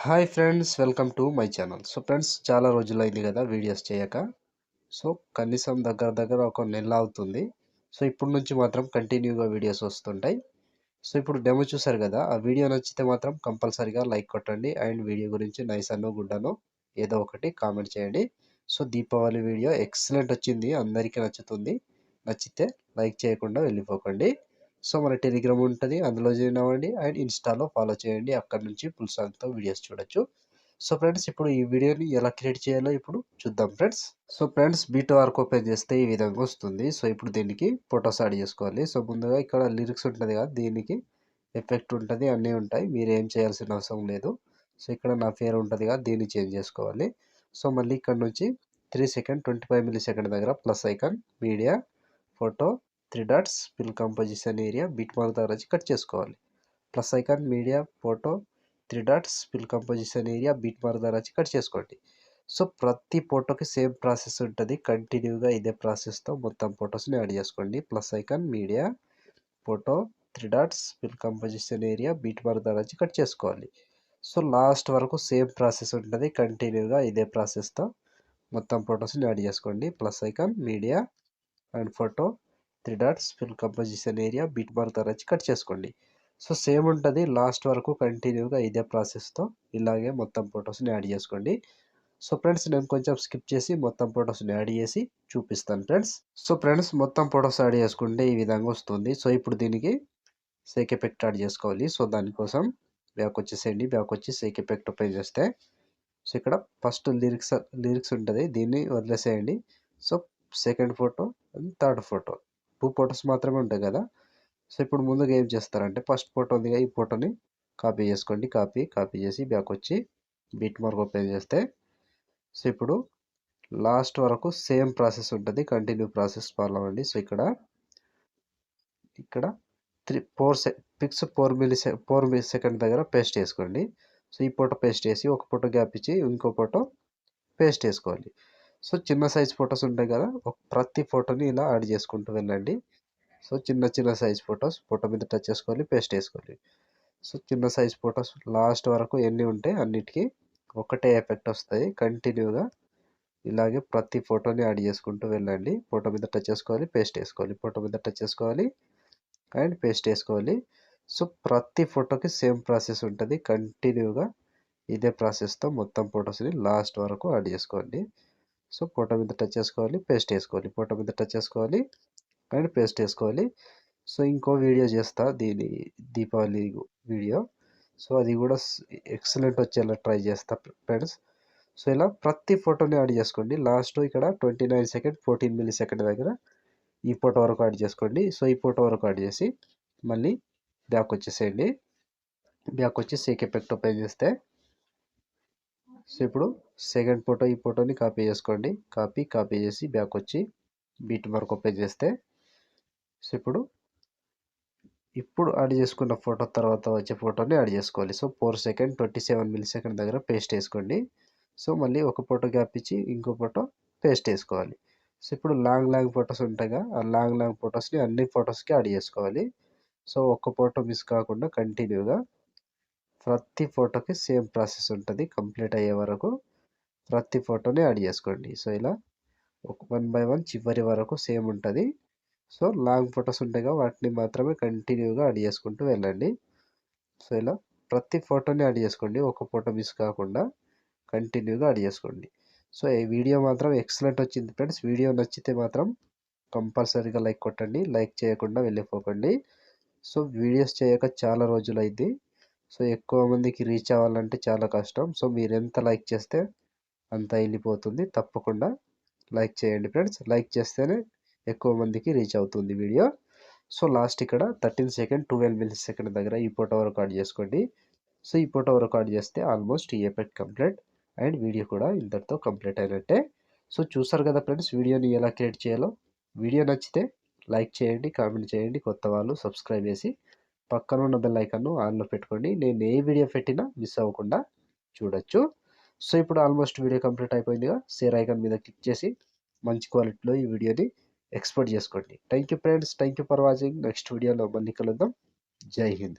Hi friends, welcome to my channel. So friends, చాలా రోజులైంది కదా వీడియోస్ చేయక. సో కనీసం దగ్గర దగ్గర ఒక నెల అవుతుంది. సో ఇప్పుడు నుంచి మాత్రం కంటిన్యూగా వీడియోస్ వస్తుంటాయి. సో ఇప్పుడు డెమో చూసారు కదా, ఆ వీడియో నచ్చితే మాత్రం కంపల్సరీగా లైక్ కొట్టండి. అండ్ వీడియో గురించి నైస్ అనో గుడ్ అనో ఏదో ఒకటి కామెంట్ చేయండి. సో దీపావళి వీడియో ఎక్సలెంట్ వచ్చింది, అందరికీ నచ్చుతుంది. నచ్చితే లైక్ చేయకుండా వెళ్ళిపోకండి. సో మన టెలిగ్రామ్ ఉంటుంది, అందులో జాయిన్ అవ్వండి. అండ్ ఇన్స్టాలో ఫాలో చేయండి, అక్కడ నుంచి ఫుల్ సాంగ్తో వీడియోస్ చూడొచ్చు. సో ఫ్రెండ్స్, ఇప్పుడు ఈ వీడియోని ఎలా క్రియేట్ చేయాలో ఇప్పుడు చూద్దాం friends. So friends, bead work open చేస్తే ఈ విధంగా వస్తుంది. సో ఇప్పుడు దీనికి ఫొటోస్ యాడ్ చేసుకోవాలి. సో ముందుగా ఇక్కడ లిరిక్స్ ఉంటుంది కదా, దీనికి ఎఫెక్ట్ ఉంటుంది, అన్నీ ఉంటాయి, మీరు ఏం చేయాల్సిన అవసరం లేదు. సో ఇక్కడ నా పేరు ఉంటుంది కదా, దీన్ని చేంజ్ చేసుకోవాలి. సో మళ్ళీ ఇక్కడ నుంచి 3 సెకండ్ 25 మిల్లీ సెకండ్ దగ్గర plus icon, media, photo, 3 dots, fill composition area, bit mark దగ్గర వచ్చి కట్ చేసుకోవాలి. Plus icon, media, photo, 3 dots, fill composition area, bit mark దగ్గర వచ్చి కట్ చేసుకోండి. సో ప్రతి ఫోటోకి సేమ్ ప్రాసెస్ ఉంటుంది, కంటిన్యూగా ఇదే ప్రాసెస్తో మొత్తం ఫొటోస్ని యాడ్ చేసుకోండి. Plus icon, media, photo, 3 dots, fill composition area, beat mark దగ్గర వచ్చి కట్ చేసుకోవాలి. సో లాస్ట్ వరకు సేమ్ ప్రాసెస్ ఉంటుంది, కంటిన్యూగా ఇదే ప్రాసెస్తో మొత్తం ఫొటోస్ని యాడ్ చేసుకోండి. Plus icon, media and photo, 3 dots, fill composition area, beat mark దగ్గర వచ్చి కట్ చేసుకోండి. సో సేమ్ ఉంటుంది, లాస్ట్ వరకు కంటిన్యూగా ఇదే ప్రాసెస్తో ఇలాగే మొత్తం ఫొటోస్ని యాడ్ చేసుకోండి. సో ఫ్రెండ్స్, నేను కొంచెం స్కిప్ చేసి మొత్తం ఫొటోస్ని యాడ్ చేసి చూపిస్తాను ఫ్రెండ్స్. సో ఫ్రెండ్స్, మొత్తం ఫొటోస్ యాడ్ చేసుకుంటే ఈ విధంగా వస్తుంది. సో ఇప్పుడు దీనికి సేక్ ఎఫెక్ట్ యాడ్ చేసుకోవాలి. సో దానికోసం బ్యాక్ వచ్చేసేయండి. బ్యాక్ వచ్చి సేక్ ఎఫెక్ట్ ఓపెన్ చేస్తే, సో ఇక్కడ ఫస్ట్ లిరిక్స్ ఉంటుంది, దీన్ని వదిలేసేయండి. So second photo and third photo, 2 photos మాత్రమే ఉంటాయి కదా. సో ఇప్పుడు ముందుగా ఏం చేస్తారంటే, ఫస్ట్ ఫోటో ఉంది కదా, ఈ ఫోటోని కాపీ చేసుకోండి. కాపీ చేసి బ్యాక్ వచ్చి బిట్ మార్క్ ఓపెన్ చేస్తే, సో ఇప్పుడు లాస్ట్ వరకు సేమ్ ప్రాసెస్ ఉంటుంది, కంటిన్యూ ప్రాసెస్ ఫాలో అవ్వండి. సో ఇక్కడ 4 మిల్లీ సెకండ్ దగ్గర పేస్ట్ చేసుకోండి. సో ఈ ఫోటో పేస్ట్ చేసి ఒక ఫోటో గ్యాప్ ఇచ్చి ఇంకో ఫోటో పేస్ట్ చేసుకోవాలి. సో చిన్న సైజ్ ఫొటోస్ ఉంటాయి కదా, ప్రతి ఫోటోని ఇలా యాడ్ చేసుకుంటూ వెళ్ళండి. సో చిన్న సైజ్ ఫొటోస్ ఫోటో మీద టచ్ చేసుకోవాలి, పేస్ట్ చేసుకోవాలి. సో చిన్న సైజ్ ఫొటోస్ లాస్ట్ వరకు ఎన్ని ఉంటే అన్నిటికీ ఒకటే ఎఫెక్ట్ వస్తాయి. కంటిన్యూగా ఇలాగే ప్రతి ఫోటోని యాడ్ చేసుకుంటూ వెళ్ళండి. ఫోటో మీద టచ్ చేసుకోవాలి, పేస్ట్ చేసుకోవాలి, ఫోటో మీద టచ్ చేసుకోవాలి అండ్ పేస్ట్ చేసుకోవాలి. సో ప్రతి ఫోటోకి సేమ్ ప్రాసెస్ ఉంటుంది, కంటిన్యూగా ఇదే ప్రాసెస్తో మొత్తం ఫొటోస్ని లాస్ట్ వరకు యాడ్ చేసుకోండి. సో ఫోటో మీద టచ్ చేసుకోవాలి, పేస్ట్ చేసుకోవాలి, ఫోటో మీద టచ్ చేసుకోవాలి అండ్ పేస్ట్ చేసుకోవాలి. సో ఇంకో వీడియో చేస్తా, దీపావళి వీడియో. సో అది కూడా ఎక్సలెంట్ వచ్చేలా ట్రై చేస్తా ఫ్రెండ్స్. సో ఇలా ప్రతి ఫోటోని యాడ్ చేసుకోండి. లాస్ట్ ఇక్కడ 29 సెకండ్ 14 మిల్లీ సెకండ్ దగ్గర ఈ ఫోటో వరకు యాడ్ చేసుకోండి. సో ఈ ఫోటో వరకు యాడ్ చేసి మళ్ళీ బ్యాక్ వచ్చేసేయండి. బ్యాక్ వచ్చి సేక్ ఎఫెక్ట్ ఓపెన్ చేస్తే, సో ఇప్పుడు సెకండ్ ఫోటో, ఈ ఫోటోని కాపీ చేసుకోండి. కాపీ చేసి బ్యాక్ వచ్చి బీట్ మార్క్ ఓపెన్ చేస్తే, సో ఇప్పుడు యాడ్ చేసుకున్న ఫోటో తర్వాత వచ్చే ఫోటోని యాడ్ చేసుకోవాలి. సో 4 సెకండ్ 27 మిల్లీ సెకండ్ దగ్గర పేస్ట్ వేసుకోండి. సో మళ్ళీ ఒక ఫోటో గ్యాప్ ఇచ్చి ఇంకో ఫోటో పేస్ట్ వేసుకోవాలి. సో ఇప్పుడు లాంగ్ ఫొటోస్ ఉంటాయిగా, ఆ లాంగ్ ఫొటోస్ని అన్ని ఫొటోస్కి యాడ్ చేసుకోవాలి. సో ఒక్క ఫోటో మిస్ కాకుండా కంటిన్యూగా ప్రతి ఫోటోకి సేమ్ ప్రాసెస్ ఉంటుంది, కంప్లీట్ అయ్యే వరకు ప్రతి ఫోటోని యాడ్ చేసుకోండి. సో ఇలా 1 బై 1 చివరి వరకు సేమ్ ఉంటుంది. సో లాంగ్ ఫొటోస్ ఉంటాయిగా, వాటిని మాత్రమే కంటిన్యూగా యాడ్ చేసుకుంటూ వెళ్ళండి. సో ఇలా ప్రతి ఫోటోని యాడ్ చేసుకోండి, ఒక ఫోటో మిస్ కాకుండా కంటిన్యూగా యాడ్ చేసుకోండి. సో ఈ వీడియో మాత్రం ఎక్సలెంట్ వచ్చింది ఫ్రెండ్స్. వీడియో నచ్చితే మాత్రం కంపల్సరీగా లైక్ కొట్టండి, లైక్ చేయకుండా వెళ్ళిపోకండి. సో వీడియోస్ చేయక చాలా రోజులైంది. సో ఎక్కువ మందికి రీచ్ అవ్వాలంటే చాలా కష్టం. సో మీరు ఎంత లైక్ చేస్తే అంత వెళ్ళిపోతుంది. తప్పకుండా లైక్ చేయండి ఫ్రెండ్స్, లైక్ చేస్తేనే ఎక్కువ మందికి రీచ్ అవుతుంది వీడియో. సో లాస్ట్ ఇక్కడ 13 సెకండ్ 12 మిల్లీ సెకండ్ దగ్గర ఈ ఫోటో వరకు యాడ్ చేసుకోండి. సో ఈ ఫోటో వరకు యాడ్ చేస్తే ఆల్మోస్ట్ ఈ ఎఫెక్ట్ కంప్లీట్ అండ్ వీడియో కూడా ఇంతటితో కంప్లీట్ అయినట్టే. సో చూసారు కదా ఫ్రెండ్స్, వీడియోని ఎలా క్రియేట్ చేయాలో. వీడియో నచ్చితే లైక్ చేయండి, కామెంట్ చేయండి, కొత్త వాళ్ళు సబ్స్క్రైబ్ చేసి పక్కన ఉన్న బెల్ ఐకాన్ను ఆన్లో పెట్టుకోండి. నేను ఏ వీడియో పెట్టినా మిస్ అవ్వకుండా చూడొచ్చు. సో ఇప్పుడు ఆల్మోస్ట్ వీడియో కంప్లీట్ అయిపోయిందిగా, షేర్ ఐకాన్ మీద క్లిక్ చేసి మంచి క్వాలిటీలో ఈ వీడియోని ఎక్స్పోర్ట్ చేసుకోండి. Thank you friends, thank you for watching. Next వీడియోలో మళ్ళీ కలుద్దాం. జై హింద్.